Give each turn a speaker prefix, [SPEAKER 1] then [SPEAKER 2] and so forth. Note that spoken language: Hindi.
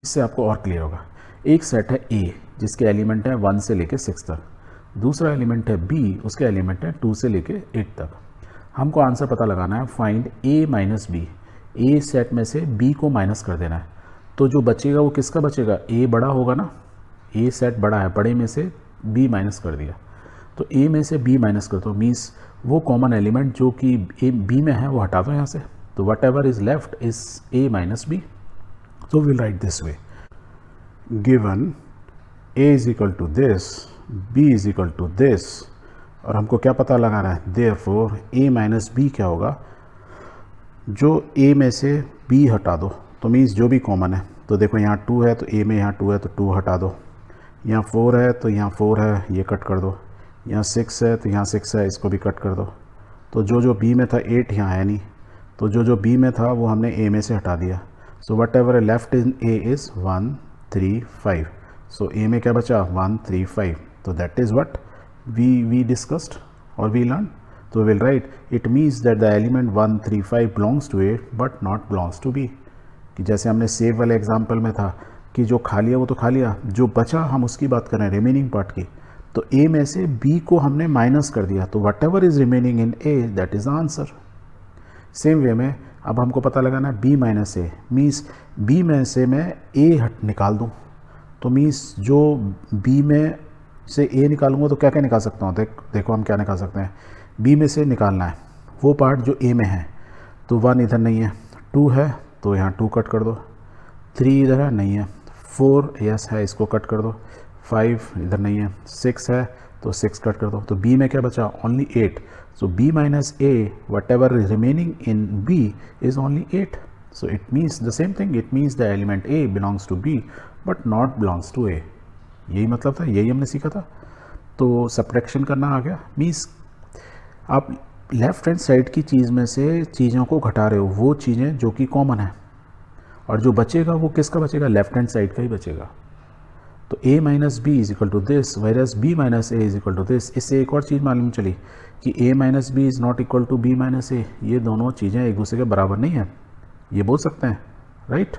[SPEAKER 1] इससे आपको और क्लियर होगा। एक सेट है ए जिसके एलिमेंट है 1 से लेके 6 तक, दूसरा एलिमेंट है बी, उसके एलिमेंट है 2 से लेके 8 तक। हमको आंसर पता लगाना है फाइंड ए माइनस बी। ए सेट में से बी को माइनस कर देना है, तो जो बचेगा वो किसका बचेगा? ए बड़ा होगा ना, ए सेट बड़ा है, बड़े में से बी माइनस कर दिया, तो ए में से बी माइनस कर दो, मीन्स वो कॉमन एलिमेंट जो कि ए बी में है वो हटा दो यहाँ से, तो whatever is left is A minus B. So we'll write this way, given a is equal to this, b is equal to this, और हमको क्या पता लगाना है? therefore a माइनस b क्या होगा? जो a में से b हटा दो, तो मीन्स जो भी कॉमन है, तो देखो यहाँ 2 है तो a में यहाँ 2 है तो 2 हटा दो, यहाँ 4 है तो यहाँ 4 है, ये कट कर दो, यहाँ 6 है तो यहाँ 6 है, इसको भी कट कर दो, तो जो जो b में था 8 यहाँ है नहीं, तो जो जो b में था वो हमने a में से हटा दिया। So whatever left in A is 1, 3, 5. So A में क्या बचा? 1, 3, 5. So that is what we discussed or we learned. So we'll write it means that the element 1, 3, 5 belongs to A but not belongs to B. कि जैसे हमने सेव वाले एग्जाम्पल में था कि जो खा लिया वो तो खा लिया, जो बचा हम उसकी बात कर रहे हैं, रिमेनिंग पार्ट की, तो A में से B को हमने माइनस कर दिया, तो whatever is remaining in A that is the answer. Same way में अब हमको पता लगाना है बी माइनस ए, मीन्स बी में से मैं ए हट निकाल दूँ, तो मीन्स जो बी में से ए निकालूंगा तो क्या क्या निकाल सकता हूँ? देखो हम क्या निकाल सकते हैं। बी में से निकालना है वो पार्ट जो ए में है, तो 1 इधर नहीं है, 2 है तो यहाँ 2 कट कर दो, 3 इधर है नहीं है, 4 यस है इसको कट कर दो, 5 इधर नहीं है, 6 है तो 6 कट कर दो, तो बी में क्या बचा? Only 8. So b minus a, whatever is remaining in b is only 8. So it means the same thing. It means the element a belongs to b but not belongs to a. यही मतलब था, यही हमने सीखा था। तो सब्ट्रैक्शन करना आ गया, मीन्स आप लेफ्ट हैंड साइड की चीज़ में से चीज़ों को घटा रहे हो, वो चीज़ें जो कि कॉमन है, और जो बचेगा वो किसका बचेगा? लेफ्ट हैंड साइड का ही बचेगा। तो a minus B is equal to this, whereas b minus A is equal to this. इससे एक और चीज़ मालूम चली कि a minus B is not equal to b minus A, ये दोनों चीज़ें एक दूसरे के बराबर नहीं है, ये बोल सकते हैं, राइट?